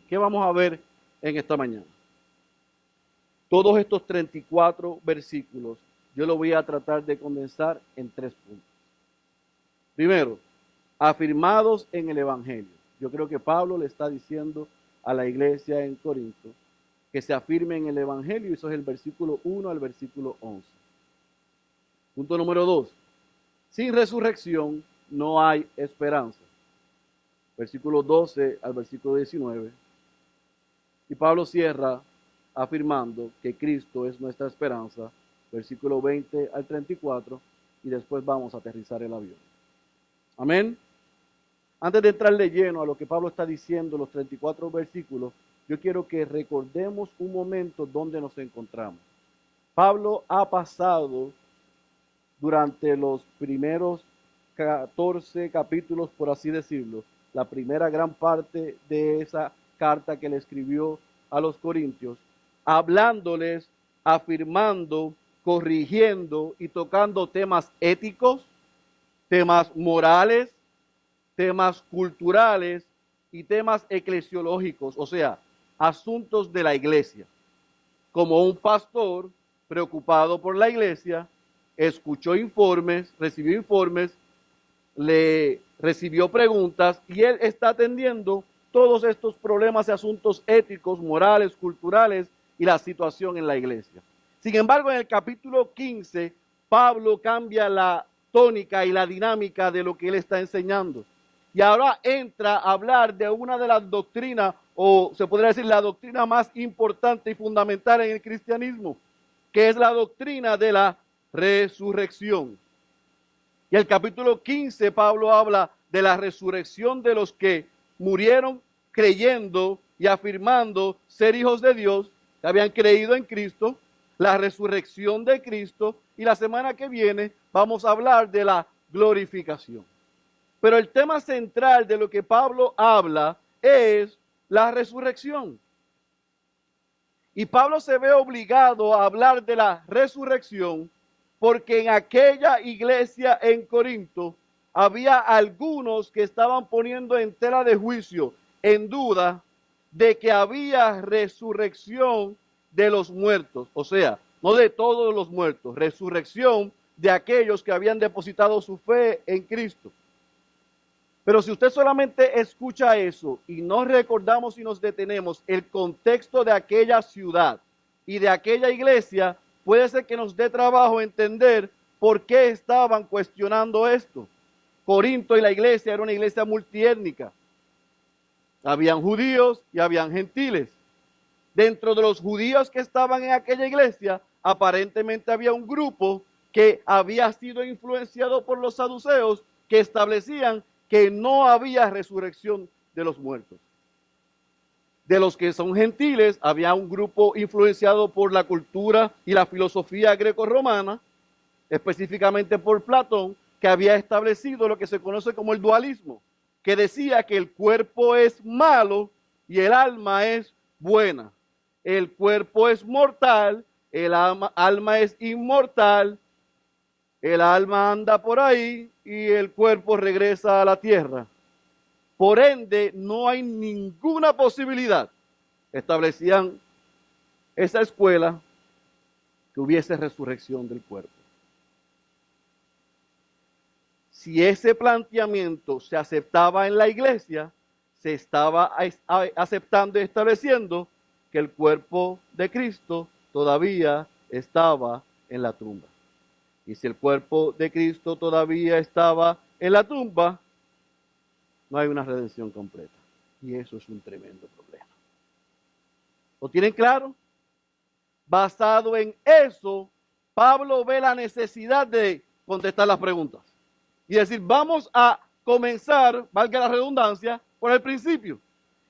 ¿Qué vamos a ver en esta mañana? Todos estos 34 versículos yo lo voy a tratar de condensar en 3 puntos. Primero, afirmados en el Evangelio. Yo creo que Pablo le está diciendo a la iglesia en Corinto que se afirme en el Evangelio, y eso es el versículo 1 al versículo 11. Punto número 2, sin resurrección no hay esperanza. Versículo 12 al versículo 19. Y Pablo cierra afirmando que Cristo es nuestra esperanza, versículo 20 al 34, y después vamos a aterrizar el avión. Amén. Antes de entrar de lleno a lo que Pablo está diciendo, los 34 versículos, yo quiero que recordemos un momento donde nos encontramos. Pablo ha pasado durante los primeros 14 capítulos, por así decirlo, la primera gran parte de esa carta que le escribió a los corintios, hablándoles, afirmando, corrigiendo y tocando temas éticos, temas morales, temas culturales y temas eclesiológicos, o sea, asuntos de la iglesia. Como un pastor preocupado por la iglesia, escuchó informes, recibió informes, le recibió preguntas y él está atendiendo todos estos problemas y asuntos éticos, morales, culturales y la situación en la iglesia. Sin embargo, en el capítulo 15, Pablo cambia la tónica y la dinámica de lo que él está enseñando. Y ahora entra a hablar de una de las doctrinas, o se podría decir la doctrina más importante y fundamental en el cristianismo, que es la doctrina de la resurrección. Y el capítulo 15, Pablo habla de la resurrección de los que murieron creyendo y afirmando ser hijos de Dios, que habían creído en Cristo, la resurrección de Cristo, y la semana que viene vamos a hablar de la glorificación. Pero el tema central de lo que Pablo habla es la resurrección. Y Pablo se ve obligado a hablar de la resurrección porque en aquella iglesia en Corinto había algunos que estaban poniendo en tela de juicio, en duda, de que había resurrección de los muertos. O sea, no de todos los muertos, resurrección de aquellos que habían depositado su fe en Cristo. Pero si usted solamente escucha eso y no recordamos y nos detenemos el contexto de aquella ciudad y de aquella iglesia, puede ser que nos dé trabajo entender por qué estaban cuestionando esto. Corinto y la iglesia era una iglesia multiétnica. Habían judíos y habían gentiles. Dentro de los judíos que estaban en aquella iglesia, aparentemente había un grupo que había sido influenciado por los saduceos, que establecían que no había resurrección de los muertos. De los que son gentiles, había un grupo influenciado por la cultura y la filosofía greco-romana, específicamente por Platón, que había establecido lo que se conoce como el dualismo, que decía que el cuerpo es malo y el alma es buena. El cuerpo es mortal, el alma es inmortal, el alma anda por ahí y el cuerpo regresa a la tierra. Por ende, no hay ninguna posibilidad, establecían esa escuela, que hubiese resurrección del cuerpo. Si ese planteamiento se aceptaba en la iglesia, se estaba aceptando y estableciendo que el cuerpo de Cristo todavía estaba en la tumba. Y si el cuerpo de Cristo todavía estaba en la tumba, no hay una redención completa. Y eso es un tremendo problema. ¿Lo tienen claro? Basado en eso, Pablo ve la necesidad de contestar las preguntas. Y decir, vamos a comenzar, valga la redundancia, por el principio.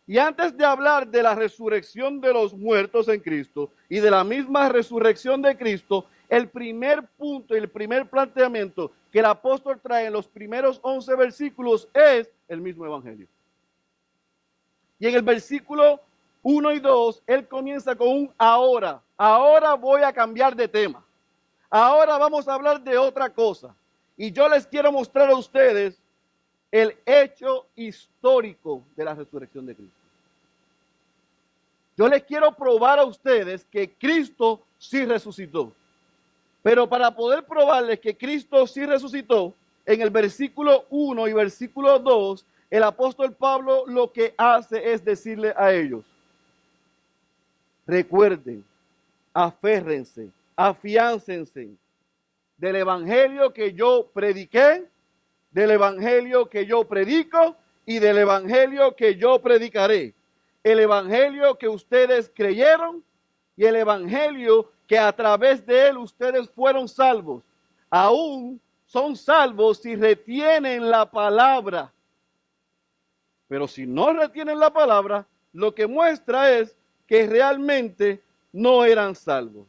Y antes de hablar de la resurrección de los muertos en Cristo y de la misma resurrección de Cristo, el primer punto y el primer planteamiento que el apóstol trae en los primeros 11 versículos es el mismo evangelio. Y en el versículo 1 y 2, él comienza con un ahora. Ahora voy a cambiar de tema. Ahora vamos a hablar de otra cosa. Y yo les quiero mostrar a ustedes el hecho histórico de la resurrección de Cristo. Yo les quiero probar a ustedes que Cristo sí resucitó. Pero para poder probarles que Cristo sí resucitó, en el versículo 1 y versículo 2, el apóstol Pablo lo que hace es decirle a ellos: recuerden, aférrense, afiáncense del evangelio que yo prediqué, del evangelio que yo predico y del evangelio que yo predicaré. El evangelio que ustedes creyeron y el evangelio que a través de él ustedes fueron salvos. Aún son salvos si retienen la palabra. Pero si no retienen la palabra, lo que muestra es que realmente no eran salvos.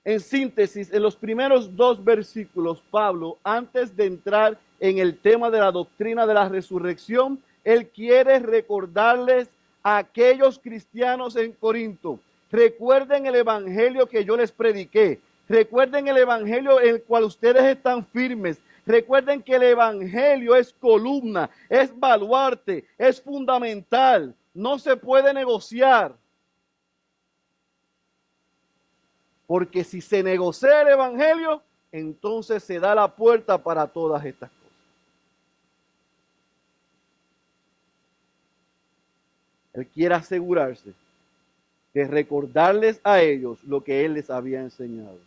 En síntesis, en los primeros 2 versículos, Pablo, antes de entrar en el tema de la doctrina de la resurrección, él quiere recordarles a aquellos cristianos en Corinto: recuerden el evangelio que yo les prediqué, recuerden el evangelio en el cual ustedes están firmes, recuerden que el evangelio es columna, es baluarte, es fundamental, no se puede negociar. Porque si se negocia el evangelio, entonces se da la puerta para todas estas cosas. Él quiere asegurarse de recordarles a ellos lo que él les había enseñado.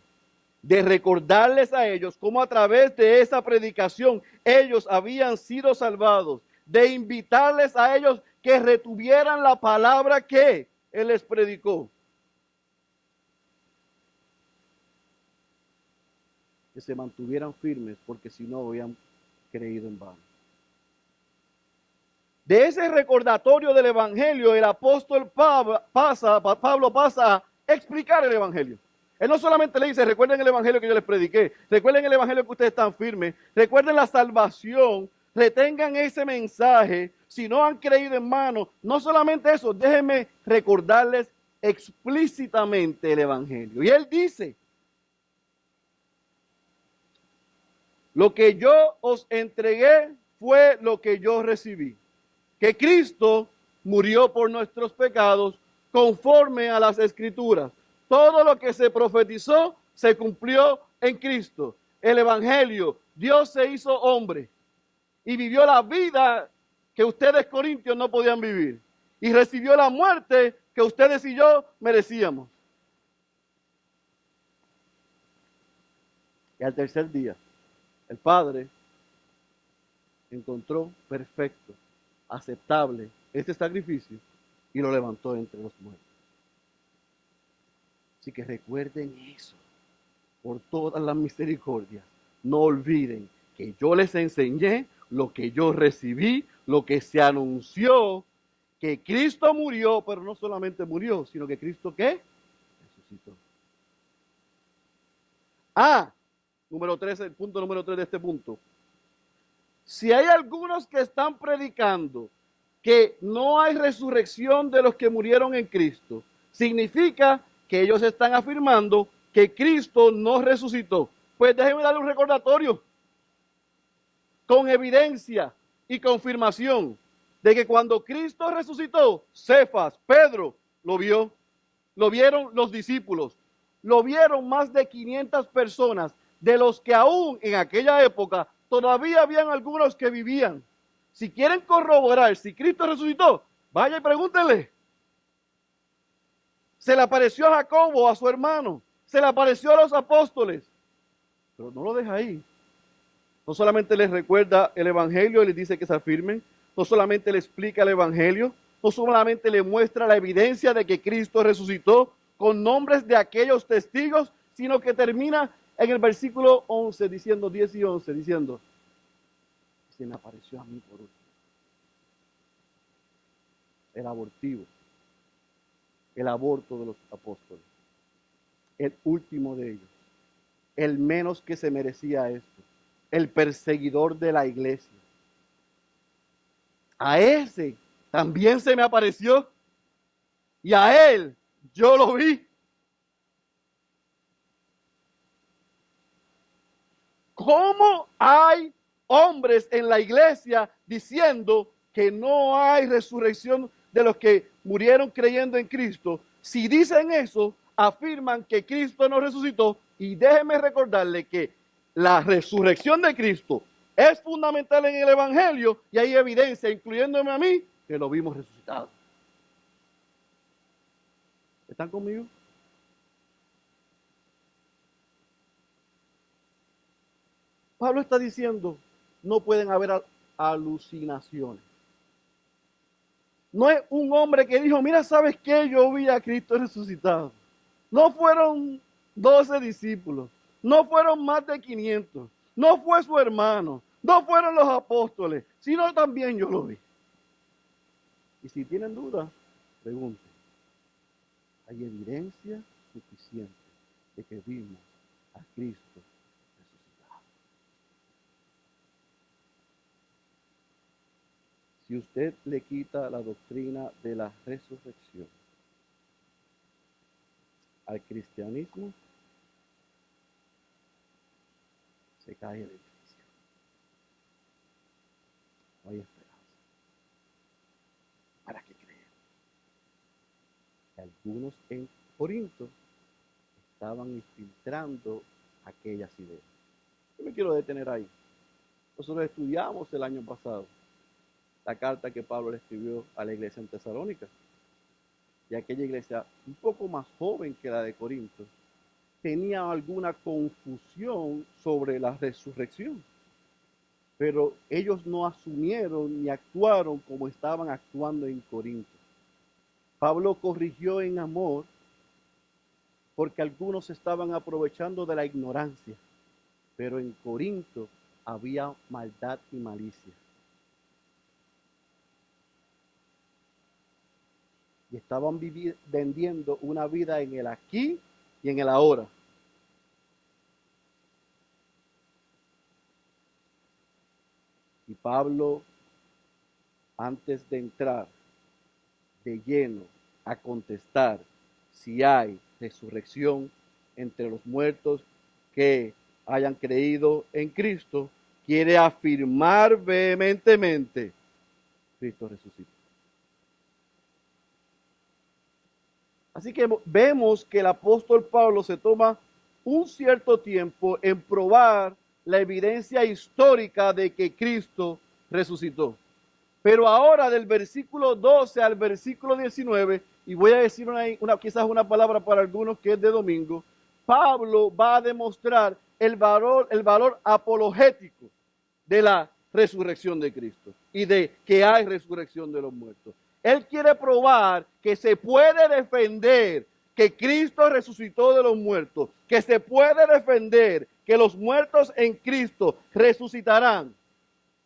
De recordarles a ellos cómo a través de esa predicación ellos habían sido salvados. De invitarles a ellos que retuvieran la palabra que él les predicó. Que se mantuvieran firmes, porque si no habían creído en vano. De ese recordatorio del evangelio, el apóstol Pablo pasa a explicar el evangelio. Él no solamente le dice: recuerden el evangelio que yo les prediqué, recuerden el evangelio que ustedes están firmes, recuerden la salvación, retengan ese mensaje. Si no han creído en vano, no solamente eso, déjenme recordarles explícitamente el evangelio. Y él dice: lo que yo os entregué fue lo que yo recibí. Que Cristo murió por nuestros pecados conforme a las Escrituras. Todo lo que se profetizó se cumplió en Cristo. El Evangelio, Dios se hizo hombre y vivió la vida que ustedes, corintios, no podían vivir. Y recibió la muerte que ustedes y yo merecíamos. Y al tercer día, el Padre encontró perfecto, aceptable este sacrificio y lo levantó entre los muertos. Así que recuerden eso, por todas las misericordias. No olviden que yo les enseñé lo que yo recibí, lo que se anunció, que Cristo murió, pero no solamente murió, sino que Cristo, ¿qué? Resucitó. Número 3, el punto número 3 de este punto. Si hay algunos que están predicando que no hay resurrección de los que murieron en Cristo, significa que ellos están afirmando que Cristo no resucitó. Pues déjenme darle un recordatorio con evidencia y confirmación de que cuando Cristo resucitó, Cefas, Pedro, lo vio, lo vieron los discípulos, lo vieron más de 500 personas, de los que aún en aquella época todavía habían algunos que vivían. Si quieren corroborar si Cristo resucitó, vaya y pregúntenle. Se le apareció a Jacobo, a su hermano, se le apareció a los apóstoles, pero no lo deja ahí. No solamente les recuerda el evangelio y les dice que se afirmen, no solamente le explica el evangelio, no solamente le muestra la evidencia de que Cristo resucitó con nombres de aquellos testigos, sino que termina en el versículo 11, diciendo, 10 y 11, diciendo: se me apareció a mí por último. El abortivo, el aborto de los apóstoles, el último de ellos, el menos que se merecía esto, el perseguidor de la iglesia. A ese también se me apareció y a él yo lo vi. ¿Cómo hay hombres en la iglesia diciendo que no hay resurrección de los que murieron creyendo en Cristo, si dicen eso, afirman que Cristo no resucitó. Y déjenme recordarle que la resurrección de Cristo es fundamental en el Evangelio y hay evidencia, incluyéndome a mí, que lo vimos resucitado. ¿Están conmigo? Pablo está diciendo, no pueden haber alucinaciones. No es un hombre que dijo, mira, ¿sabes qué? Yo vi a Cristo resucitado. No fueron 12 discípulos, no fueron más de 500, no fue su hermano, no fueron los apóstoles, sino también yo lo vi. Y si tienen dudas, pregunten. Hay evidencia suficiente de que vimos a Cristo resucitado. Si usted le quita la doctrina de la resurrección al cristianismo, se cae el edificio. No hay esperanza. ¿Para qué creer? Algunos en Corinto estaban infiltrando aquellas ideas. Yo me quiero detener ahí. Nosotros estudiamos el año pasado la carta que Pablo le escribió a la iglesia en Tesalónica. Y aquella iglesia, un poco más joven que la de Corinto, tenía alguna confusión sobre la resurrección. Pero ellos no asumieron ni actuaron como estaban actuando en Corinto. Pablo corrigió en amor porque algunos estaban aprovechando de la ignorancia. Pero en Corinto había maldad y malicia. Y estaban vendiendo una vida en el aquí y en el ahora. Y Pablo, antes de entrar de lleno a contestar si hay resurrección entre los muertos que hayan creído en Cristo, quiere afirmar vehementemente: Cristo resucitó. Así que vemos que el apóstol Pablo se toma un cierto tiempo en probar la evidencia histórica de que Cristo resucitó. Pero ahora del versículo 12 al versículo 19, y voy a decir quizás una palabra para algunos que es de domingo, Pablo va a demostrar el valor apologético de la resurrección de Cristo y de que hay resurrección de los muertos. Él quiere probar que se puede defender que Cristo resucitó de los muertos, que se puede defender que los muertos en Cristo resucitarán,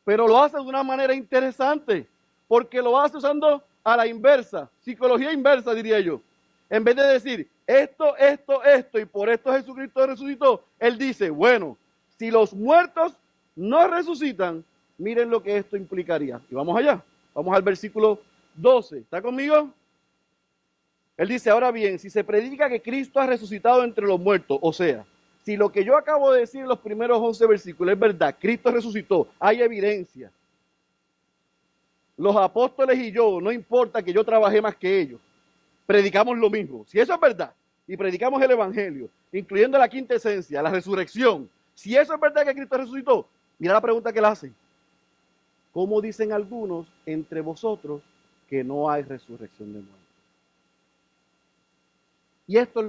pero lo hace de una manera interesante, porque lo hace usando a la inversa, psicología inversa diría yo. En vez de decir esto, y por esto Jesucristo resucitó, él dice, bueno, si los muertos no resucitan, miren lo que esto implicaría. Y vamos allá, vamos al versículo 12. ¿Está conmigo? Él dice, ahora bien, si se predica que Cristo ha resucitado entre los muertos, o sea, si lo que yo acabo de decir en los primeros 11 versículos es verdad, Cristo resucitó, hay evidencia. Los apóstoles y yo, no importa que yo trabajé más que ellos, predicamos lo mismo. Si eso es verdad, y predicamos el Evangelio, incluyendo la quinta esencia, la resurrección, si eso es verdad que Cristo resucitó, mira la pregunta que le hacen. ¿Cómo dicen algunos entre vosotros que no hay resurrección de muertos? Y esto es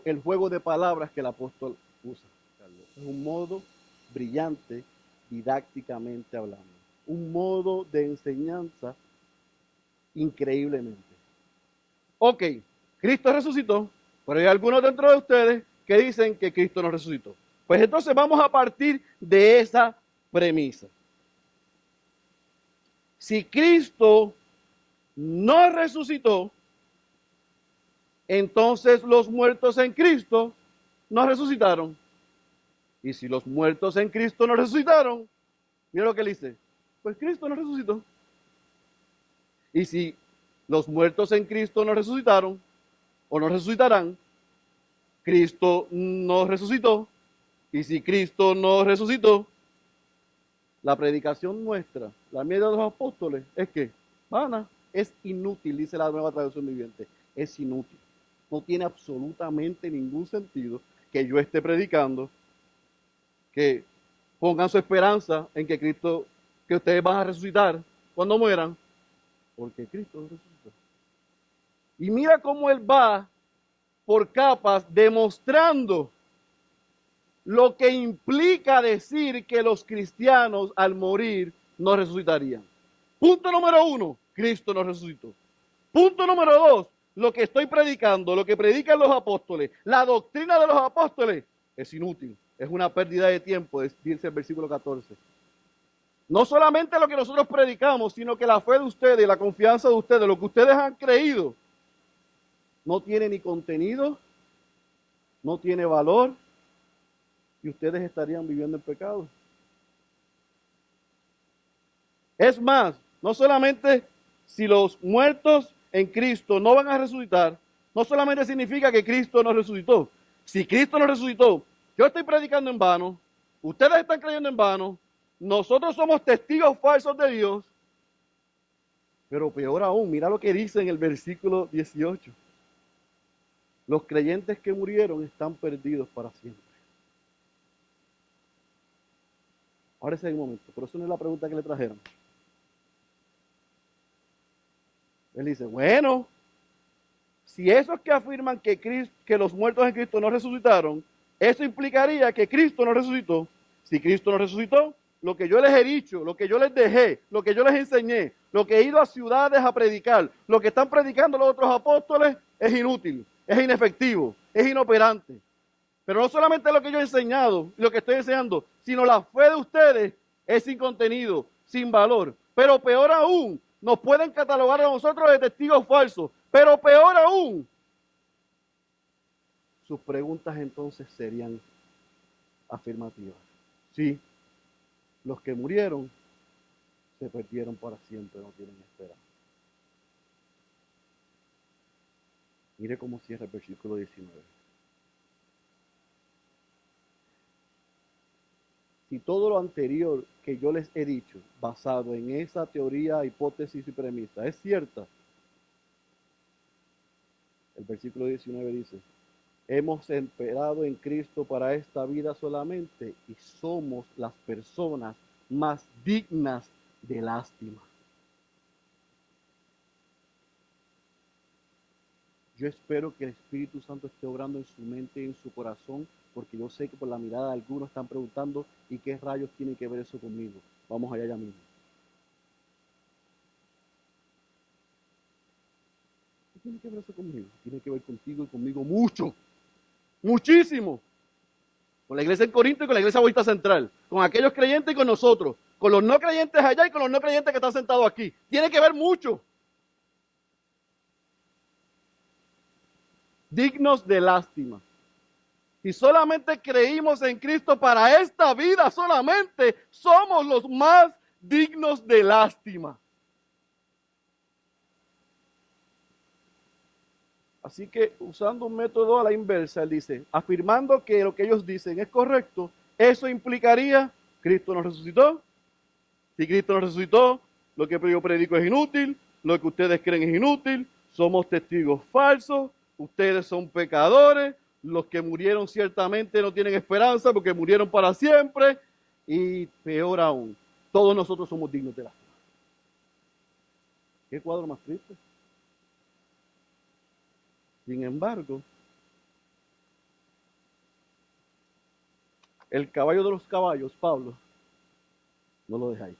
el juego de palabras que el apóstol usa. Es un modo brillante, didácticamente hablando. Un modo de enseñanza increíblemente. Ok, Cristo resucitó, pero hay algunos dentro de ustedes que dicen que Cristo no resucitó. Pues entonces vamos a partir de esa premisa. Si Cristo no resucitó, entonces los muertos en Cristo no resucitaron. Y si los muertos en Cristo no resucitaron, mira lo que él dice, pues Cristo no resucitó. Y si los muertos en Cristo no resucitaron o no resucitarán, Cristo no resucitó. Y si Cristo no resucitó, la predicación nuestra, la mía de los apóstoles, es que vana, es inútil, dice la Nueva Traducción Viviente. Es inútil. No tiene absolutamente ningún sentido que yo esté predicando que pongan su esperanza en que Cristo, que ustedes van a resucitar cuando mueran, porque Cristo no resucitó. Y mira cómo él va por capas demostrando lo que implica decir que los cristianos al morir no resucitarían. Punto número 1, Cristo no resucitó. Punto número 2, lo que estoy predicando, lo que predican los apóstoles, la doctrina de los apóstoles es inútil, es una pérdida de tiempo, dice el versículo 14. No solamente lo que nosotros predicamos, sino que la fe de ustedes, la confianza de ustedes, lo que ustedes han creído, no tiene ni contenido, no tiene valor, y ustedes estarían viviendo en pecado. Es más, no solamente si los muertos en Cristo no van a resucitar, no solamente significa que Cristo no resucitó. Si Cristo no resucitó, yo estoy predicando en vano, ustedes están creyendo en vano, nosotros somos testigos falsos de Dios, pero peor aún, mira lo que dice en el versículo 18. Los creyentes que murieron están perdidos para siempre. Ahora ese es el momento, pero eso no es la pregunta que le trajeron. Él dice, bueno, si esos que afirman que los muertos en Cristo no resucitaron, eso implicaría que Cristo no resucitó. Si Cristo no resucitó, lo que yo les he dicho, lo que yo les dejé, lo que yo les enseñé, lo que he ido a ciudades a predicar, lo que están predicando los otros apóstoles, es inútil, es inefectivo, es inoperante. Pero no solamente lo que yo he enseñado, lo que estoy enseñando, sino la fe de ustedes es sin contenido, sin valor. Pero peor aún, nos pueden catalogar a nosotros de testigos falsos. Pero peor aún, sus preguntas entonces serían afirmativas. Sí, los que murieron se perdieron para siempre, no tienen esperanza. Mire cómo cierra el versículo 19. Si todo lo anterior que yo les he dicho, basado en esa teoría, hipótesis y premisa, es cierta, el versículo 19 dice, hemos esperado en Cristo para esta vida solamente y somos las personas más dignas de lástima. Yo espero que el Espíritu Santo esté obrando en su mente y en su corazón, porque yo sé que por la mirada de algunos están preguntando, ¿y qué rayos tiene que ver eso conmigo? Vamos allá ya mismo. ¿Qué tiene que ver eso conmigo? Tiene que ver contigo y conmigo mucho, muchísimo. Con la iglesia en Corinto y con la iglesia bautista central, con aquellos creyentes y con nosotros, con los no creyentes allá y con los no creyentes que están sentados aquí. Tiene que ver mucho. Dignos de lástima. Si solamente creímos en Cristo para esta vida, solamente somos los más dignos de lástima. Así que usando un método a la inversa, él dice, afirmando que lo que ellos dicen es correcto, eso implicaría, Cristo nos resucitó. Si Cristo nos resucitó, lo que yo predico es inútil, lo que ustedes creen es inútil, somos testigos falsos, ustedes son pecadores, los que murieron ciertamente no tienen esperanza porque murieron para siempre, y peor aún, todos nosotros somos dignos de lástima. ¿Qué cuadro más triste? Sin embargo, el caballo de los caballos, Pablo, no lo deja ahí.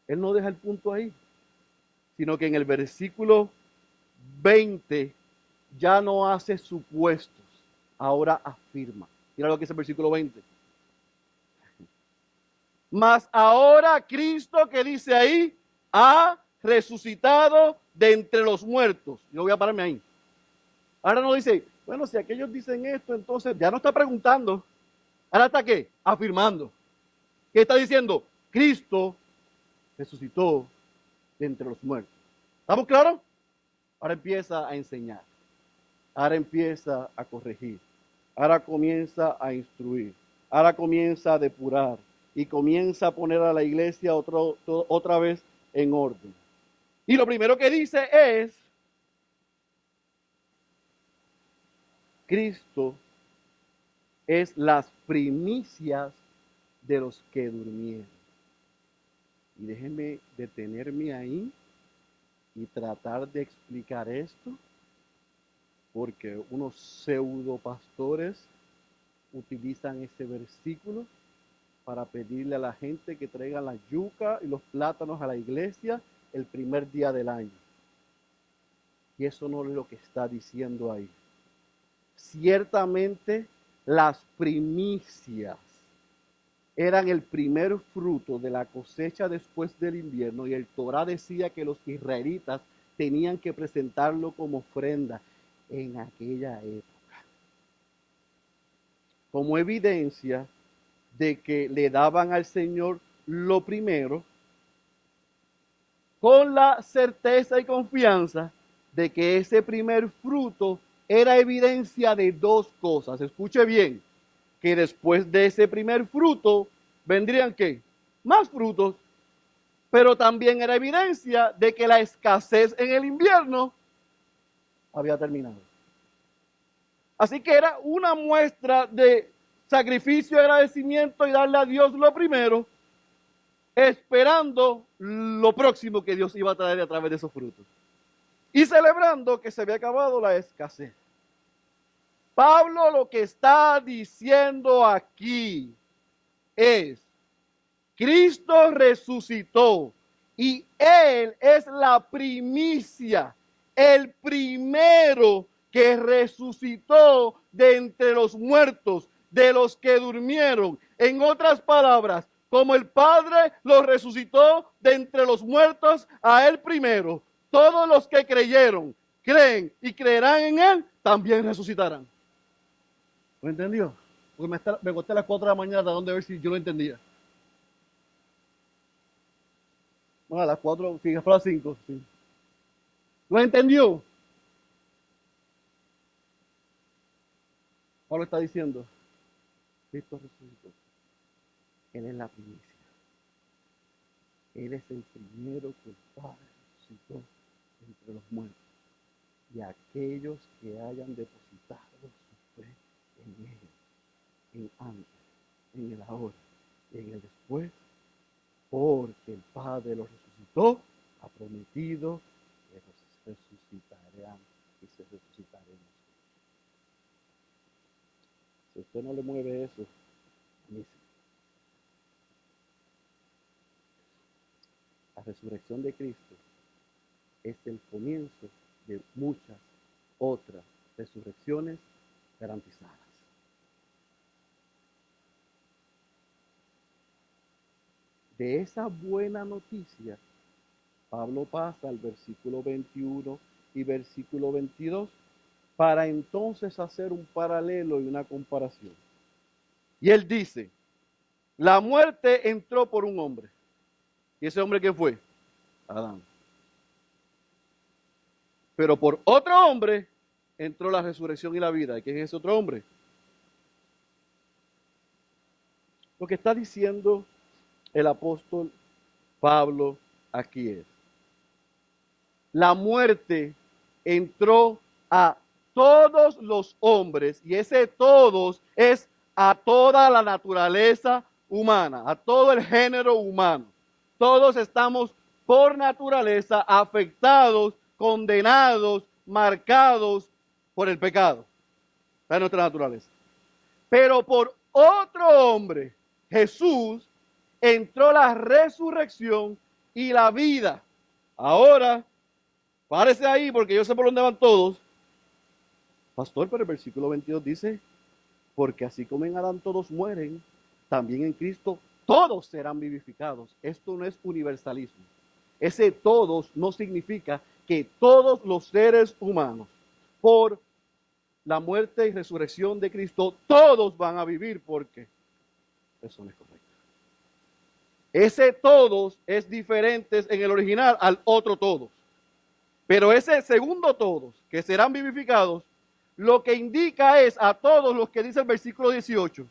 Él no deja el punto ahí, sino que en el versículo 20 ya no hace supuestos, ahora afirma. Mira lo que dice el versículo 20. Mas ahora Cristo, que dice ahí, ha resucitado de entre los muertos. Yo voy a pararme ahí. Ahora no dice, bueno, si aquellos dicen esto, entonces ya no está preguntando. Ahora está ¿qué? Afirmando. ¿Qué está diciendo? Cristo resucitó de entre los muertos. ¿Estamos claros? Ahora empieza a enseñar. Ahora empieza a corregir. Ahora comienza a instruir. Ahora comienza a depurar. Y comienza a poner a la iglesia otra vez en orden. Y lo primero que dice es, Cristo es las primicias de los que durmieron. Y déjenme detenerme ahí y tratar de explicar esto, porque unos pseudo pastores utilizan ese versículo para pedirle a la gente que traigan la yuca y los plátanos a la iglesia el primer día del año. Y eso no es lo que está diciendo ahí. Ciertamente las primicias eran el primer fruto de la cosecha después del invierno, y el Torá decía que los israelitas tenían que presentarlo como ofrenda en aquella época, como evidencia de que le daban al Señor lo primero, con la certeza y confianza de que ese primer fruto era evidencia de dos cosas. Escuche bien, que después de ese primer fruto vendrían ¿qué? Más frutos, pero también era evidencia de que la escasez en el invierno había terminado. Así que era una muestra de sacrificio, agradecimiento y darle a Dios lo primero, esperando lo próximo que Dios iba a traer a través de esos frutos. Y celebrando que se había acabado la escasez. Pablo lo que está diciendo aquí es, Cristo resucitó y Él es la primicia, el primero que resucitó de entre los muertos, de los que durmieron. En otras palabras, como el Padre lo resucitó de entre los muertos a Él primero, todos los que creyeron, creen y creerán en Él, también resucitarán. ¿Lo entendió? Porque me acosté a las 4 de la mañana tratando de ver si yo lo entendía. Bueno, a las 4, sí, fue a las 5. Sí. ¿Lo entendió? Pablo está diciendo, Cristo resucitó. Él es la primicia. Él es el primero que el Padre resucitó entre los muertos. Y aquellos que hayan depositado su fe en Él, en antes, en el ahora, en el después, porque el Padre los resucitó, ha prometido que los resucitarán y se resucitaremos. Si usted no le mueve eso, a mí sí. La resurrección de Cristo es el comienzo de muchas otras resurrecciones garantizadas. De esa buena noticia, Pablo pasa al versículo 21 y versículo 22 para entonces hacer un paralelo y una comparación. Y él dice, la muerte entró por un hombre. ¿Y ese hombre quién fue? Adán. Pero por otro hombre entró la resurrección y la vida. ¿Y quién es ese otro hombre? Lo que está diciendo el apóstol Pablo aquí es, la muerte entró a todos los hombres, y ese todos es a toda la naturaleza humana, a todo el género humano. Todos estamos por naturaleza afectados, condenados, marcados por el pecado. Esa es nuestra naturaleza. Pero por otro hombre, Jesús, entró la resurrección y la vida. Ahora, párese ahí porque yo sé por dónde van todos. Pastor, pero el versículo 22 dice, porque así como en Adán todos mueren, también en Cristo todos serán vivificados. Esto no es universalismo. Ese todos no significa que todos los seres humanos, por la muerte y resurrección de Cristo, todos van a vivir, porque eso no es correcto. Ese todos es diferente en el original al otro todos. Pero ese segundo todos, que serán vivificados, lo que indica es a todos los que dice el versículo 18.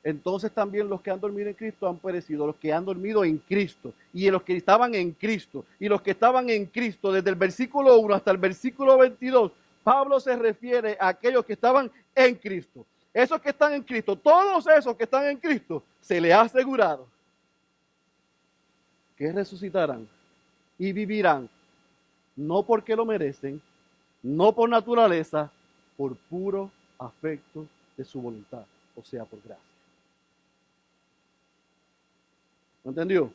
entonces también los que han dormido en Cristo han perecido, los que han dormido en Cristo, y los que estaban en Cristo, y los que estaban en Cristo, desde el versículo 1 hasta el versículo 22, Pablo se refiere a aquellos que estaban en Cristo. Esos que están en Cristo, todos esos que están en Cristo, se les ha asegurado que resucitarán y vivirán, no porque lo merecen, no por naturaleza, por puro afecto de su voluntad, o sea, por gracia. ¿No entendió?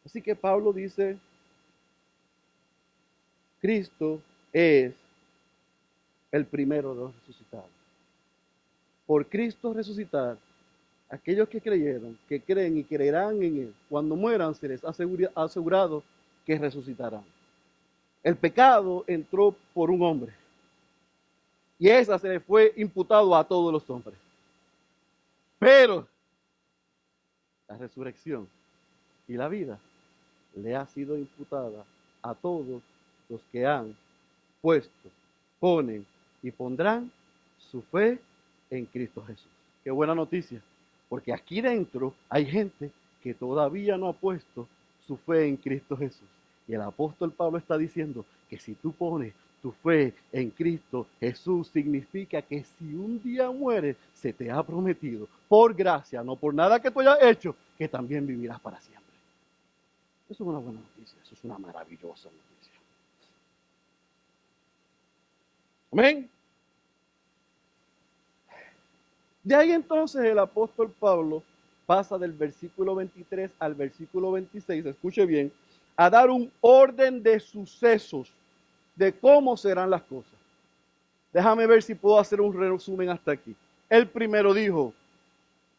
Así que Pablo dice, Cristo es el primero de los resucitados. Por Cristo resucitar, aquellos que creyeron, que creen y creerán en Él, cuando mueran se les ha asegurado que resucitarán. El pecado entró por un hombre y esa se le fue imputado a todos los hombres. Pero la resurrección y la vida le ha sido imputada a todos los que han puesto, ponen y pondrán su fe en Cristo Jesús. Qué buena noticia, porque aquí dentro hay gente que todavía no ha puesto su fe en Cristo Jesús. Y el apóstol Pablo está diciendo que si tú pones tu fe en Cristo Jesús, significa que si un día mueres, se te ha prometido, por gracia, no por nada que tú hayas hecho, que también vivirás para siempre. Eso es una buena noticia, eso es una maravillosa noticia. Amén. De ahí entonces el apóstol Pablo pasa del versículo 23 al versículo 26, escuche bien, a dar un orden de sucesos de cómo serán las cosas. Déjame ver si puedo hacer un resumen hasta aquí. El primero dijo,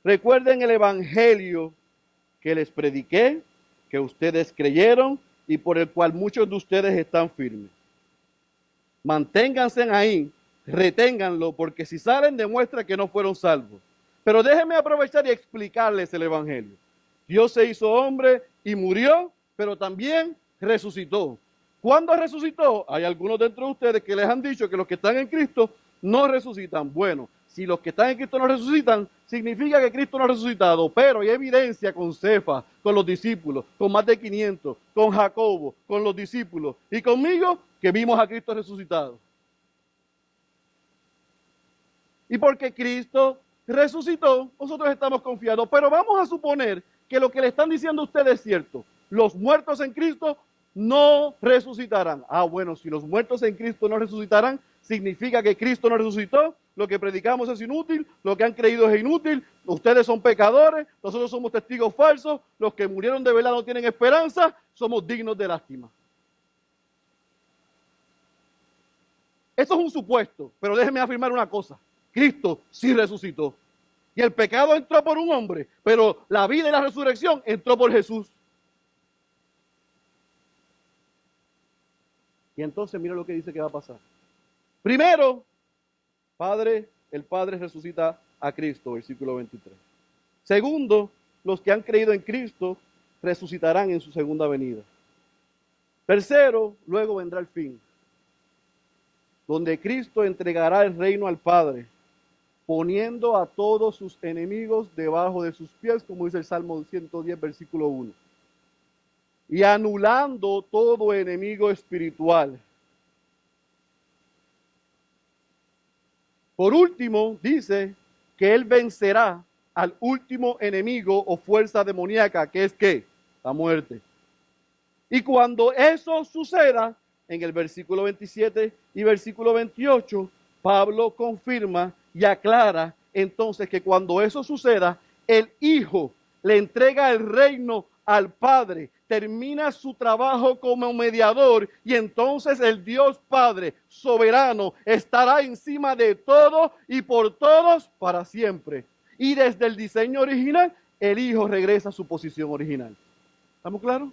recuerden el evangelio que les prediqué, que ustedes creyeron y por el cual muchos de ustedes están firmes. Manténganse ahí, reténganlo, porque si salen demuestra que no fueron salvos. Pero déjenme aprovechar y explicarles el evangelio. Dios se hizo hombre y murió, pero también resucitó. ¿Cuándo resucitó? Hay algunos dentro de ustedes que les han dicho que los que están en Cristo no resucitan. Bueno, si los que están en Cristo no resucitan, significa que Cristo no ha resucitado. Pero hay evidencia con Cefas, con los discípulos, con más de 500, con Jacobo, con los discípulos y conmigo, que vimos a Cristo resucitado. Y porque Cristo resucitó, nosotros estamos confiados. Pero vamos a suponer que lo que le están diciendo a ustedes es cierto. Los muertos en Cristo no resucitarán. Ah, bueno, si los muertos en Cristo no resucitarán, significa que Cristo no resucitó. Lo que predicamos es inútil, lo que han creído es inútil. Ustedes son pecadores, nosotros somos testigos falsos. Los que murieron de verdad no tienen esperanza, somos dignos de lástima. Eso es un supuesto, pero déjenme afirmar una cosa. Cristo sí resucitó. Y el pecado entró por un hombre, pero la vida y la resurrección entró por Jesús. Y entonces mira lo que dice que va a pasar. Primero, el Padre resucita a Cristo, versículo 23. Segundo, los que han creído en Cristo resucitarán en su segunda venida. Tercero, luego vendrá el fin, donde Cristo entregará el reino al Padre, poniendo a todos sus enemigos debajo de sus pies, como dice el Salmo 110, versículo 1. Y anulando todo enemigo espiritual. Por último, dice que Él vencerá al último enemigo o fuerza demoníaca, que es ¿qué? La muerte. Y cuando eso suceda, en el versículo 27 y versículo 28, Pablo confirma y aclara entonces que cuando eso suceda, el Hijo le entrega el reino al Padre, termina su trabajo como mediador y entonces el Dios Padre soberano estará encima de todo y por todos para siempre. Y desde el diseño original, el Hijo regresa a su posición original. ¿Estamos claros?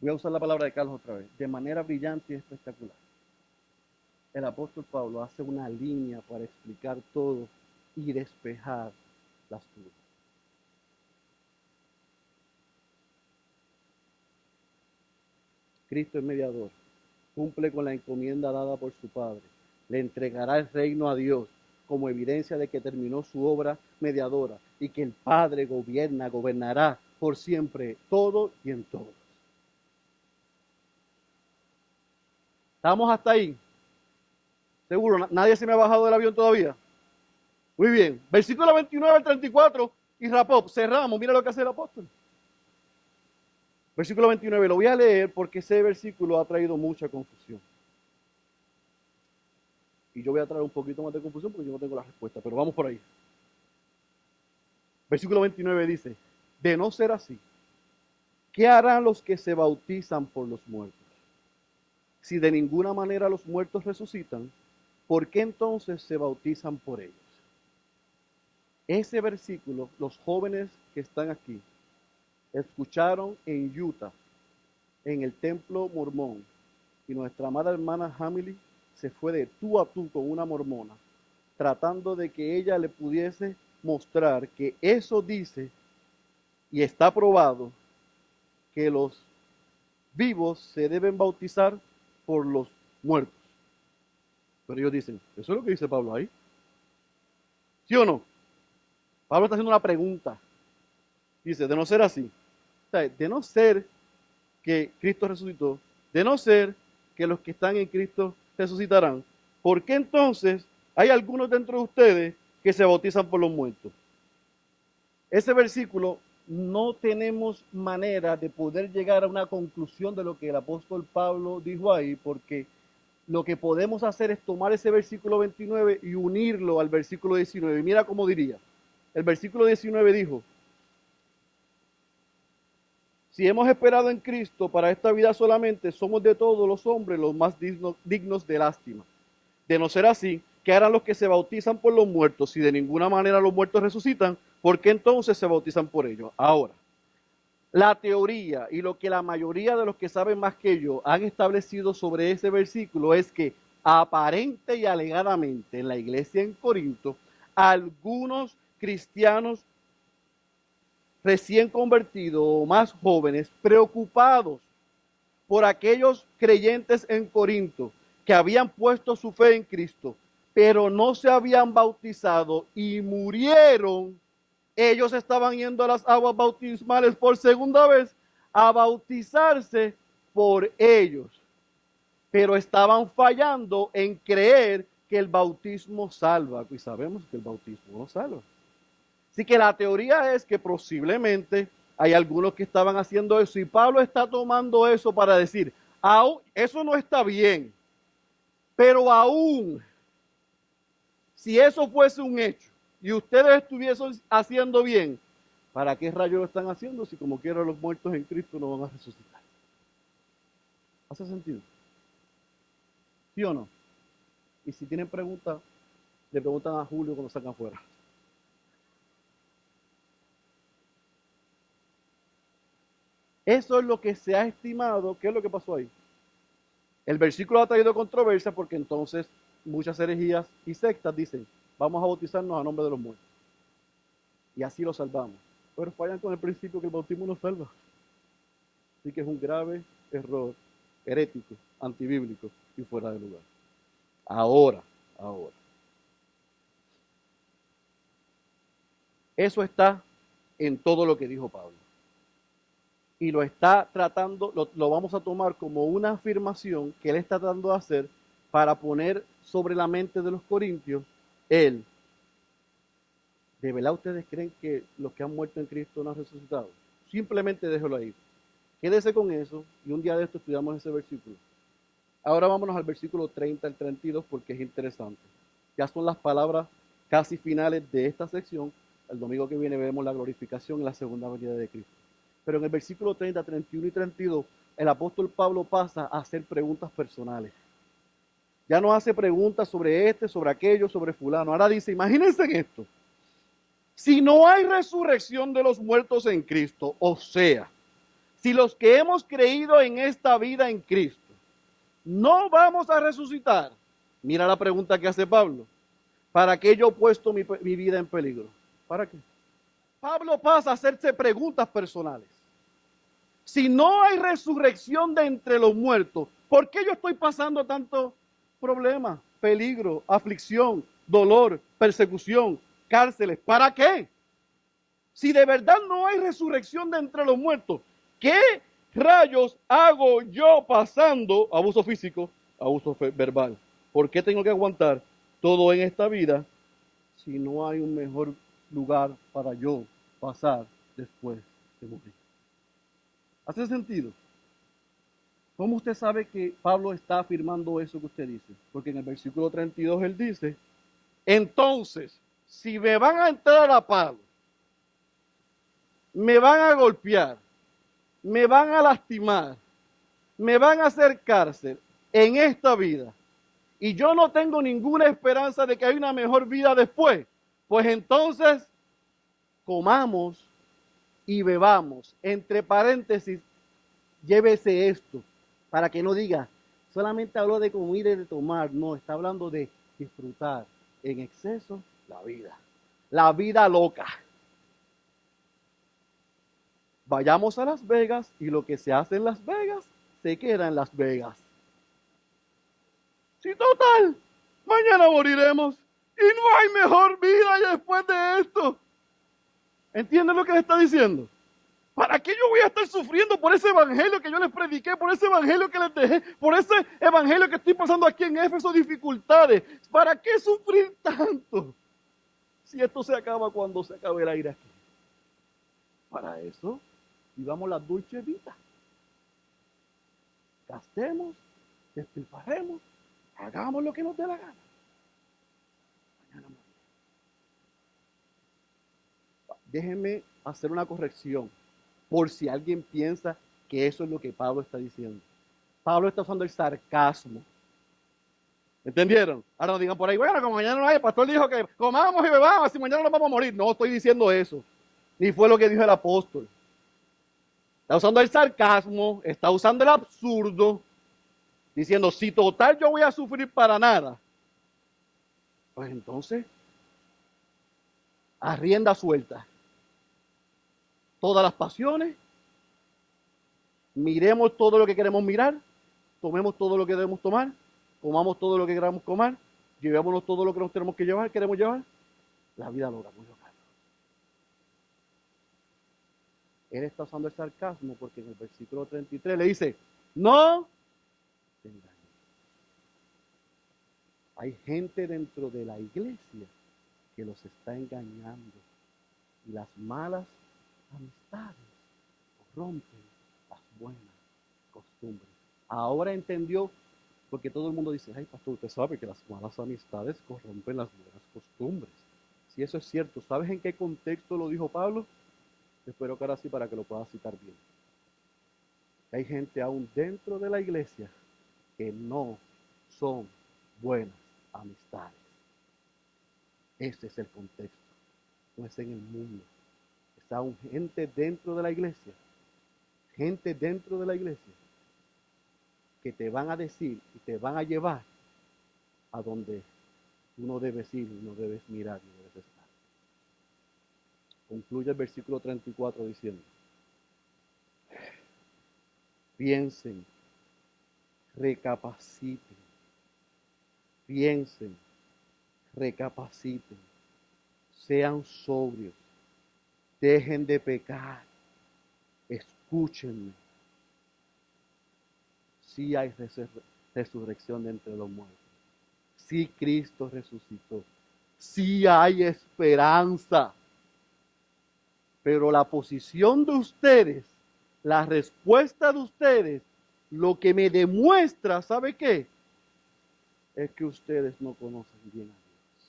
Voy a usar la palabra de Carlos otra vez. De manera brillante y espectacular. El apóstol Pablo hace una línea para explicar todo y despejar las dudas. Cristo es mediador cumple con la encomienda dada por su Padre, le entregará el reino a Dios como evidencia de que terminó su obra mediadora y que el Padre gobernará por siempre todo y en todos. ¿Estamos hasta ahí? ¿Seguro? ¿Nadie se me ha bajado del avión todavía? Muy bien. Versículo 29 al 34 y Rapop, cerramos. Mira lo que hace el apóstol. Versículo 29, lo voy a leer porque ese versículo ha traído mucha confusión. Y yo voy a traer un poquito más de confusión porque yo no tengo la respuesta, pero vamos por ahí. Versículo 29 dice, de no ser así, ¿qué harán los que se bautizan por los muertos? Si de ninguna manera los muertos resucitan, ¿por qué entonces se bautizan por ellos? Ese versículo, los jóvenes que están aquí, escucharon en Utah, en el templo mormón, y nuestra amada hermana Hamily se fue de tú a tú con una mormona, tratando de que ella le pudiese mostrar que eso dice y está probado que los vivos se deben bautizar por los muertos. Pero ellos dicen, ¿eso es lo que dice Pablo ahí? ¿Sí o no? Pablo está haciendo una pregunta. Dice, de no ser así, o sea, de no ser que Cristo resucitó, de no ser que los que están en Cristo resucitarán, ¿por qué entonces hay algunos dentro de ustedes que se bautizan por los muertos? Ese versículo no tenemos manera de poder llegar a una conclusión de lo que el apóstol Pablo dijo ahí, porque lo que podemos hacer es tomar ese versículo 29 y unirlo al versículo 19. Y mira cómo diría. El versículo 19 dijo, si hemos esperado en Cristo para esta vida solamente, somos de todos los hombres los más dignos de lástima. De no ser así, ¿qué harán los que se bautizan por los muertos? Si de ninguna manera los muertos resucitan, ¿por qué entonces se bautizan por ellos? Ahora, la teoría y lo que la mayoría de los que saben más que yo han establecido sobre ese versículo es que aparente y alegadamente en la iglesia en Corinto, algunos cristianos recién convertidos o más jóvenes, preocupados por aquellos creyentes en Corinto que habían puesto su fe en Cristo, pero no se habían bautizado y murieron. Ellos estaban yendo a las aguas bautismales por segunda vez a bautizarse por ellos, pero estaban fallando en creer que el bautismo salva, y sabemos que el bautismo no salva. Así que la teoría es que posiblemente hay algunos que estaban haciendo eso y Pablo está tomando eso para decir, eso no está bien, pero aún si eso fuese un hecho y ustedes estuviesen haciendo bien, ¿para qué rayos lo están haciendo si como quiera los muertos en Cristo no van a resucitar? ¿Hace sentido? ¿Sí o no? Y si tienen preguntas, le preguntan a Julio cuando sacan afuera. Eso es lo que se ha estimado. ¿Qué es lo que pasó ahí? El versículo ha traído controversia porque entonces muchas herejías y sectas dicen, vamos a bautizarnos a nombre de los muertos. Y así lo salvamos. Pero fallan con el principio que el bautismo no salva. Así que es un grave error herético, antibíblico y fuera de lugar. Ahora. Eso está en todo lo que dijo Pablo. Y lo está tratando, lo vamos a tomar como una afirmación que él está tratando de hacer para poner sobre la mente de los corintios él. ¿De verdad ustedes creen que los que han muerto en Cristo no han resucitado? Simplemente déjelo ahí. Quédese con eso y un día de esto estudiamos ese versículo. Ahora vámonos al versículo 30 al 32 porque es interesante. Ya son las palabras casi finales de esta sección. El domingo que viene veremos la glorificación en la segunda venida de Cristo. Pero en el versículo 30, 31 y 32, el apóstol Pablo pasa a hacer preguntas personales. Ya no hace preguntas sobre sobre aquello, sobre fulano. Ahora dice, imagínense en esto. Si no hay resurrección de los muertos en Cristo, o sea, si los que hemos creído en esta vida en Cristo no vamos a resucitar, mira la pregunta que hace Pablo. ¿Para qué yo he puesto mi vida en peligro? ¿Para qué? Pablo pasa a hacerse preguntas personales. Si no hay resurrección de entre los muertos, ¿por qué yo estoy pasando tanto problema, peligro, aflicción, dolor, persecución, cárceles? ¿Para qué? Si de verdad no hay resurrección de entre los muertos, ¿qué rayos hago yo pasando abuso físico, abuso verbal? ¿Por qué tengo que aguantar todo en esta vida si no hay un mejor lugar para yo pasar después de morir? ¿Hace sentido? ¿Cómo usted sabe que Pablo está afirmando eso que usted dice? Porque en el versículo 32 él dice, entonces, si me van a entrar a palo, me van a golpear, me van a lastimar, me van a hacer cárcel en esta vida, y yo no tengo ninguna esperanza de que haya una mejor vida después, pues entonces comamos y bebamos. Entre paréntesis, llévese esto, para que no diga, solamente habló de comer y de tomar. No, está hablando de disfrutar en exceso la vida loca. Vayamos a Las Vegas y lo que se hace en Las Vegas se queda en Las Vegas. Sí, total, mañana moriremos y no hay mejor vida después de esto. ¿Entienden lo que le está diciendo? ¿Para qué yo voy a estar sufriendo por ese evangelio que yo les prediqué, por ese evangelio que les dejé, por ese evangelio que estoy pasando aquí en Éfeso, dificultades? ¿Para qué sufrir tanto? Si esto se acaba cuando se acabe el aire aquí. Para eso, vivamos la dulce vida. Gastemos, despilfarremos, hagamos lo que nos dé la gana. Mañana morimos. Déjenme hacer una corrección, por si alguien piensa que eso es lo que Pablo está diciendo. Pablo está usando el sarcasmo. ¿Entendieron? Ahora no digan por ahí, bueno, como mañana no hay, el pastor dijo que comamos y bebamos, y mañana nos vamos a morir. No estoy diciendo eso. Ni fue lo que dijo el apóstol. Está usando el sarcasmo, está usando el absurdo, diciendo, si total yo voy a sufrir para nada, pues entonces, a rienda suelta. Todas las pasiones, miremos todo lo que queremos mirar, tomemos todo lo que debemos tomar, comamos todo lo que queramos comer, llevémonos todo lo que nos tenemos que llevar, queremos llevar. La vida loca, muy loca. Él está usando el sarcasmo porque en el versículo 33 le dice, no te engañes. Hay gente dentro de la iglesia que los está engañando y las malas amistades rompen las buenas costumbres. Ahora entendió, porque todo el mundo dice, ay pastor, usted sabe que las malas amistades corrompen las buenas costumbres. Si eso es cierto, ¿sabes en qué contexto lo dijo Pablo? Espero que ahora sí para que lo pueda citar bien. Hay gente aún dentro de la iglesia que no son buenas amistades. Ese es el contexto. No es en el mundo. Está aún gente dentro de la iglesia. Gente dentro de la iglesia que te van a decir y te van a llevar a donde tú no debes ir, no debes mirar, no debes estar. Concluye el versículo 34 diciendo, piensen, recapaciten, piensen, recapaciten, sean sobrios, dejen de pecar, escúchenme. Sí hay resurrección de entre los muertos. Sí Cristo resucitó. Sí hay esperanza. Pero la posición de ustedes, la respuesta de ustedes, lo que me demuestra, ¿sabe qué? Es que ustedes no conocen bien a Dios.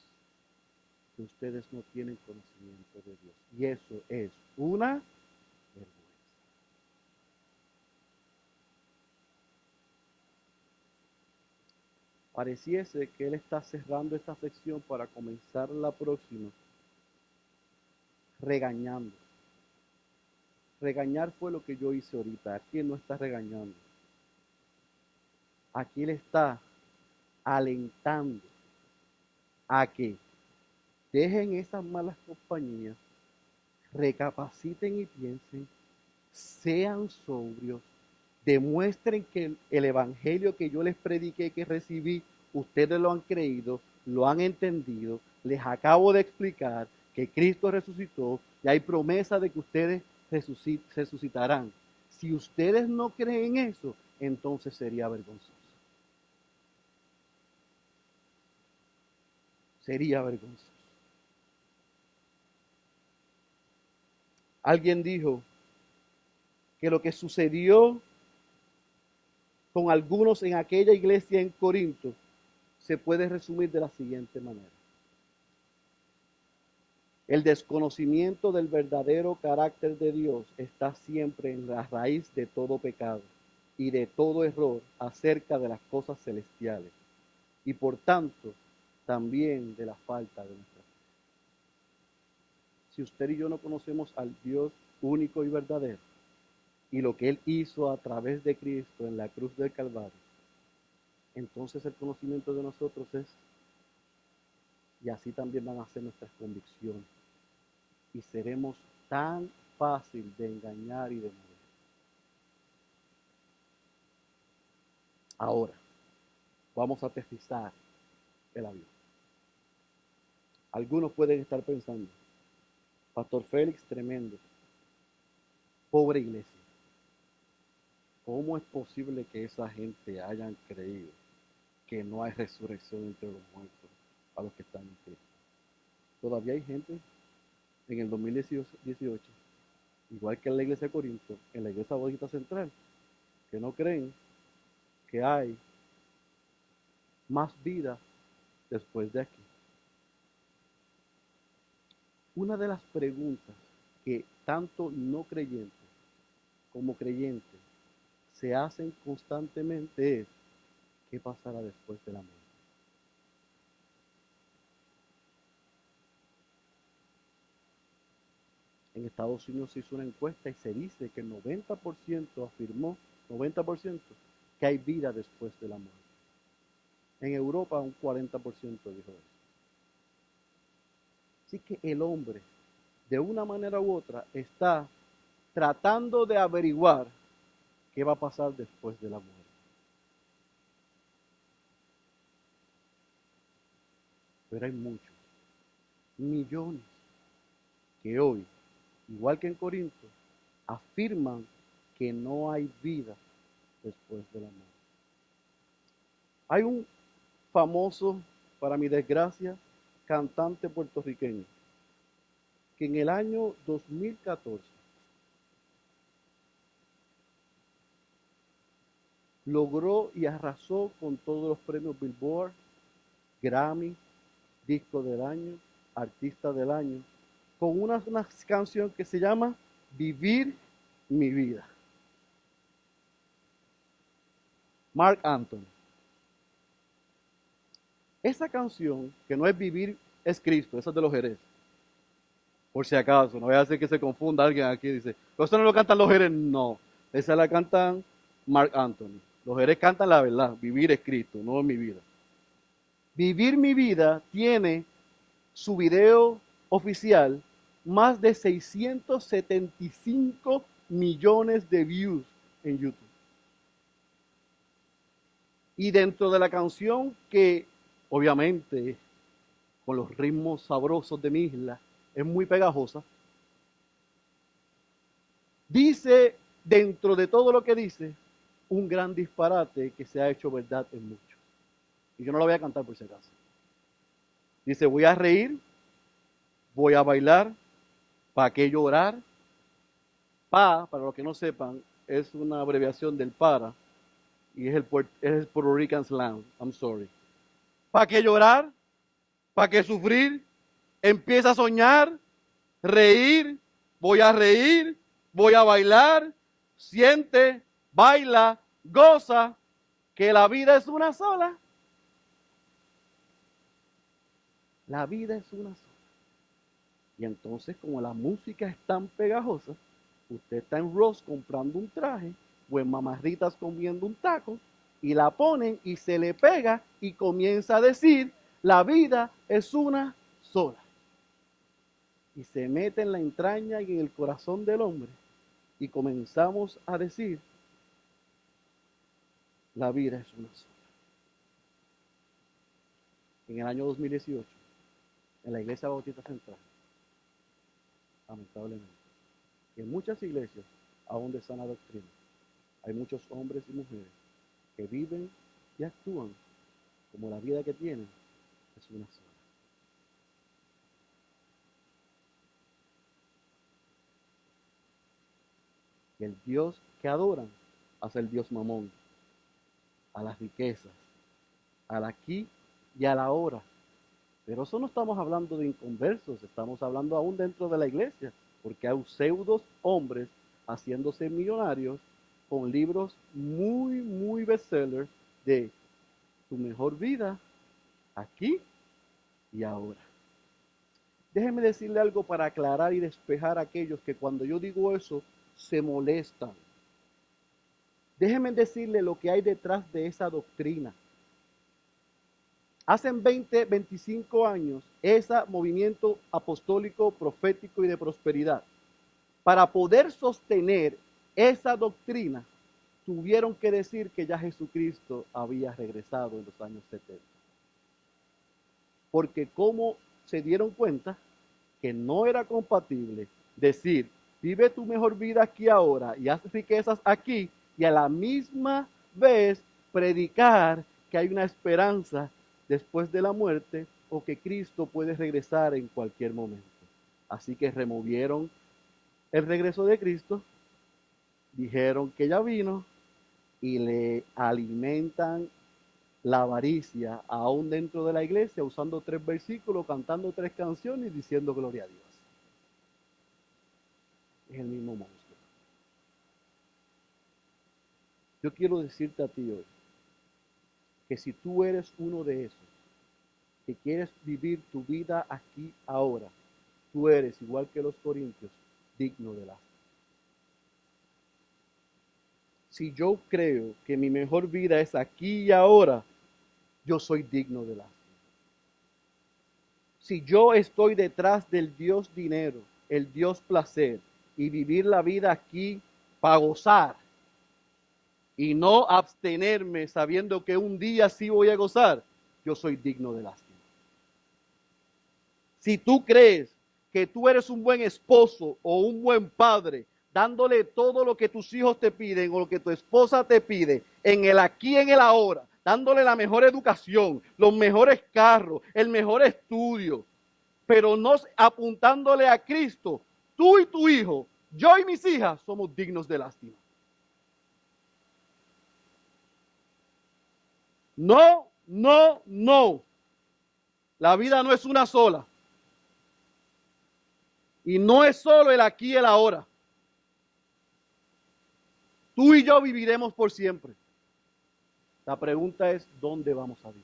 Que ustedes no tienen conocimiento de Dios. Y eso es una vergüenza. Pareciese que Él está cerrando esta sección para comenzar la próxima regañando. Regañar fue lo que yo hice ahorita. Aquí Él no está regañando. Aquí Él está alentando a que dejen esas malas compañías, recapaciten y piensen sean sobrios, demuestren que el evangelio que yo les prediqué, que recibí, ustedes lo han creído, lo han entendido, les acabo de explicar que Cristo resucitó y hay promesa de que ustedes resucitarán. Si ustedes no creen eso, entonces sería vergonzoso. Sería vergonzoso. Alguien dijo que lo que sucedió con algunos en aquella iglesia en Corinto se puede resumir de la siguiente manera. El desconocimiento del verdadero carácter de Dios está siempre en la raíz de todo pecado y de todo error acerca de las cosas celestiales y por tanto también de la falta de nuestra fe. Si usted y yo no conocemos al Dios único y verdadero y lo que Él hizo a través de Cristo en la cruz del Calvario, entonces el conocimiento de nosotros es, y así también van a ser nuestras convicciones, y seremos tan fácil de engañar y de mover. Ahora, vamos a aterrizar el avión. Algunos pueden estar pensando, Pastor Félix, tremendo, pobre iglesia. ¿Cómo es posible que esa gente hayan creído que no hay resurrección entre los muertos a los que están en Cristo? Todavía hay gente en el 2018, igual que en la iglesia de Corinto, en la iglesia Bautista Central, que no creen que hay más vida después de aquí. Una de las preguntas que tanto no creyentes como creyentes se hacen constantemente es, ¿qué pasará después de la muerte? En Estados Unidos se hizo una encuesta y se dice que el 90% afirmó, 90%, que hay vida después de la muerte. En Europa un 40% dijo eso. Así que el hombre, de una manera u otra, está tratando de averiguar qué va a pasar después de la muerte. Pero hay muchos, millones, que hoy, igual que en Corinto, afirman que no hay vida después de la muerte. Hay un famoso, para mi desgracia, cantante puertorriqueño, que en el año 2014 logró y arrasó con todos los premios Billboard, Grammy, Disco del Año, Artista del Año, con una canción que se llama Vivir mi vida. Marc Anthony. Esa canción, que no es Vivir es Cristo, esa es de los Jerez. Por si acaso, no voy a hacer que se confunda alguien aquí y dice, ¿eso no lo cantan los Jerez? No, esa la cantan Marc Anthony. Los Jerez cantan la verdad, vivir es Cristo, no es mi vida. Vivir mi vida tiene su video oficial más de 675 millones de views en YouTube. Y dentro de la canción que, obviamente, con los ritmos sabrosos de mi isla, es muy pegajosa, dice, dentro de todo lo que dice, un gran disparate que se ha hecho verdad en muchos. Y yo no lo voy a cantar por si acaso. Dice, voy a reír, voy a bailar, ¿para qué llorar? Pa, para los que no sepan, es una abreviación del para, y es el Puerto Rican slang, I'm sorry. ¿Para qué llorar? ¿Para qué sufrir? Empieza a soñar, reír, voy a reír, voy a bailar, siente, baila, goza, que la vida es una sola. La vida es una sola. Y entonces, como la música es tan pegajosa, usted está en Ross comprando un traje o en Mamarritas comiendo un taco y la ponen y se le pega y comienza a decir, la vida es una sola. Y se mete en la entraña y en el corazón del hombre y comenzamos a decir, la vida es una sola. En el año 2018, en la Iglesia Bautista Central, lamentablemente, y en muchas iglesias, aún de sana doctrina, hay muchos hombres y mujeres que viven y actúan como la vida que tienen es una sola. Y el Dios que adoran es el Dios Mamón, a las riquezas, al aquí y a la ahora. Pero eso no estamos hablando de inconversos, estamos hablando aún dentro de la iglesia, porque hay pseudos hombres haciéndose millonarios con libros muy bestsellers de tu mejor vida aquí y ahora. Déjeme decirle algo para aclarar y despejar a aquellos que cuando yo digo eso se molestan. Déjeme decirle lo que hay detrás de esa doctrina. Hace 20, 25 años, ese movimiento apostólico, profético y de prosperidad, para poder sostener esa doctrina, tuvieron que decir que ya Jesucristo había regresado en los años 70. Porque como se dieron cuenta que no era compatible decir, vive tu mejor vida aquí ahora y haz riquezas aquí, y a la misma vez predicar que hay una esperanza después de la muerte o que Cristo puede regresar en cualquier momento. Así que removieron el regreso de Cristo, dijeron que ya vino y le alimentan la avaricia aún dentro de la iglesia, usando 3 versículos, cantando 3 canciones y diciendo gloria a Dios. Es el mismo monstruo. Yo quiero decirte a ti hoy que si tú eres uno de esos que quieres vivir tu vida aquí ahora, tú eres, igual que los corintios, digno de lástima. Si yo creo que mi mejor vida es aquí y ahora, yo soy digno de lástima. Si yo estoy detrás del Dios dinero, el Dios placer, y vivir la vida aquí para gozar, y no abstenerme sabiendo que un día sí voy a gozar, yo soy digno de lástima. Si tú crees que tú eres un buen esposo o un buen padre, dándole todo lo que tus hijos te piden o lo que tu esposa te pide, en el aquí, en el ahora, dándole la mejor educación, los mejores carros, el mejor estudio, pero no apuntándole a Cristo, tú y tu hijo, yo y mis hijas, somos dignos de lástima. No, no, no. La vida no es una sola. Y no es solo el aquí y el ahora. Tú y yo viviremos por siempre. La pregunta es, ¿dónde vamos a vivir?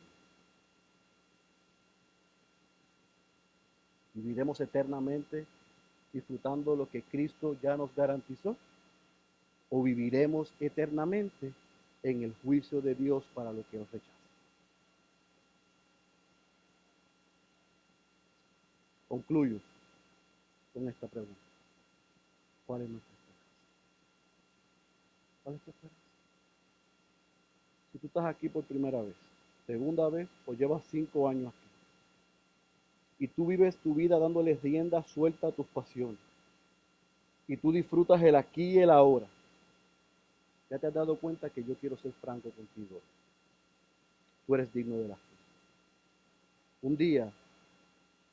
¿Viviremos eternamente disfrutando lo que Cristo ya nos garantizó? ¿O viviremos eternamente en el juicio de Dios para lo que nos rechaza? Concluyo con esta pregunta. ¿Cuál es nuestra esperanza? ¿Cuál es tu esperanza? Si tú estás aquí por primera vez, segunda vez o llevas 5 años aquí, y tú vives tu vida dándole rienda suelta a tus pasiones, y tú disfrutas el aquí y el ahora, ya te has dado cuenta que yo quiero ser franco contigo. Tú eres digno de lástima. Un día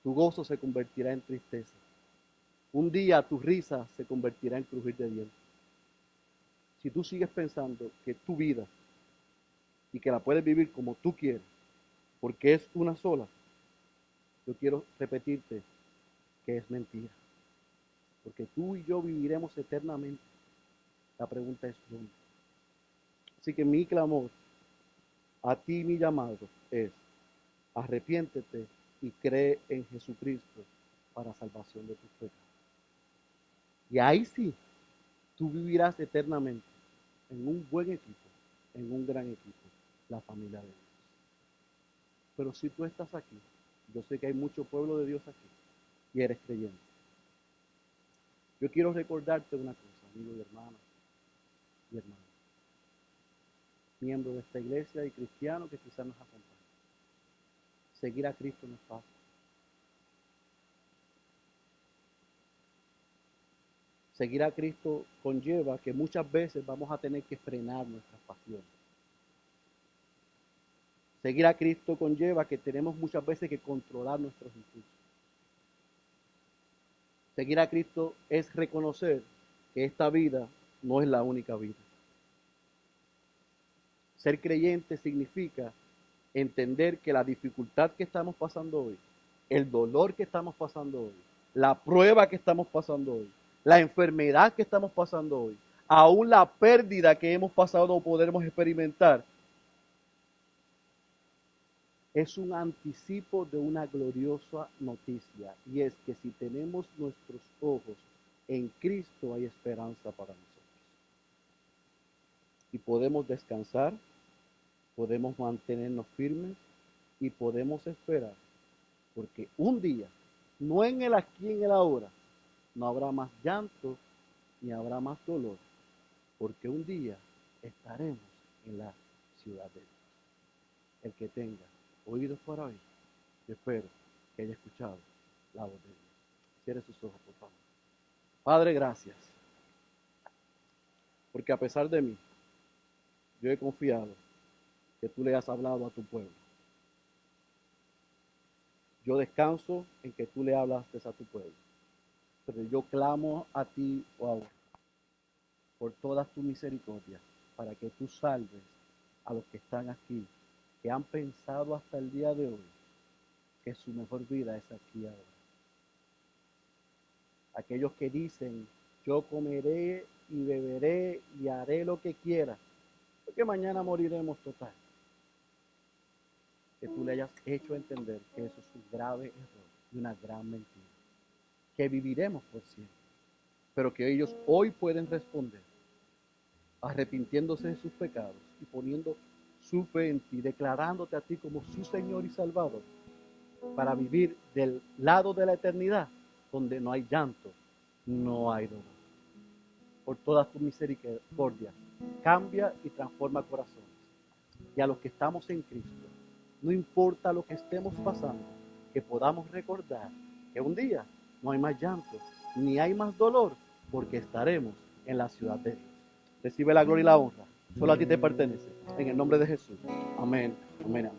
tu gozo se convertirá en tristeza. Un día tu risa se convertirá en crujir de dientes. Si tú sigues pensando que tu vida y que la puedes vivir como tú quieres, porque es una sola, yo quiero repetirte que es mentira. Porque tú y yo viviremos eternamente. La pregunta es ¿dónde? Así que mi clamor a ti, mi llamado es arrepiéntete y cree en Jesucristo para salvación de tus pecados. Y ahí sí, tú vivirás eternamente en un buen equipo, en un gran equipo, la familia de Dios. Pero si tú estás aquí, yo sé que hay mucho pueblo de Dios aquí y eres creyente. Yo quiero recordarte una cosa, amigos y hermanas y hermanos, miembros de esta iglesia y cristianos que quizás nos acompañan. Seguir a Cristo no es fácil. Seguir a Cristo conlleva que muchas veces vamos a tener que frenar nuestras pasiones. Seguir a Cristo conlleva que tenemos muchas veces que controlar nuestros impulsos. Seguir a Cristo es reconocer que esta vida no es la única vida. Ser creyente significa entender que la dificultad que estamos pasando hoy, el dolor que estamos pasando hoy, la prueba que estamos pasando hoy, la enfermedad que estamos pasando hoy, aún la pérdida que hemos pasado o podemos experimentar, es un anticipo de una gloriosa noticia, y es que si tenemos nuestros ojos en Cristo hay esperanza para nosotros. Y podemos descansar, podemos mantenernos firmes y podemos esperar, porque un día, no en el aquí, en el ahora, no habrá más llanto ni habrá más dolor, porque un día estaremos en la ciudad de Dios. El que tenga oídos para oír, yo espero que haya escuchado la voz de Dios. Cierre sus ojos, por favor. Padre, gracias, porque a pesar de mí, yo he confiado que tú le has hablado a tu pueblo. Yo descanso en que tú le hablaste a tu pueblo, pero yo clamo a ti, oh ahora, por todas tus misericordias, para que tú salves a los que están aquí, que han pensado hasta el día de hoy que su mejor vida es aquí ahora. Aquellos que dicen, yo comeré y beberé y haré lo que quiera, porque mañana moriremos total. Que tú le hayas hecho entender que eso es un grave error y una gran mentira. Que viviremos por siempre, pero que ellos hoy pueden responder arrepintiéndose de sus pecados y poniendo su fe en ti, declarándote a ti como su Señor y Salvador, para vivir del lado de la eternidad, donde no hay llanto, no hay dolor. Por todas tus misericordias, cambia y transforma corazones. Y a los que estamos en Cristo, no importa lo que estemos pasando, que podamos recordar que un día no hay más llanto, ni hay más dolor, porque estaremos en la ciudad de Dios. Recibe la gloria y la honra. Solo a ti te pertenece. En el nombre de Jesús. Amén. Amén. Amén.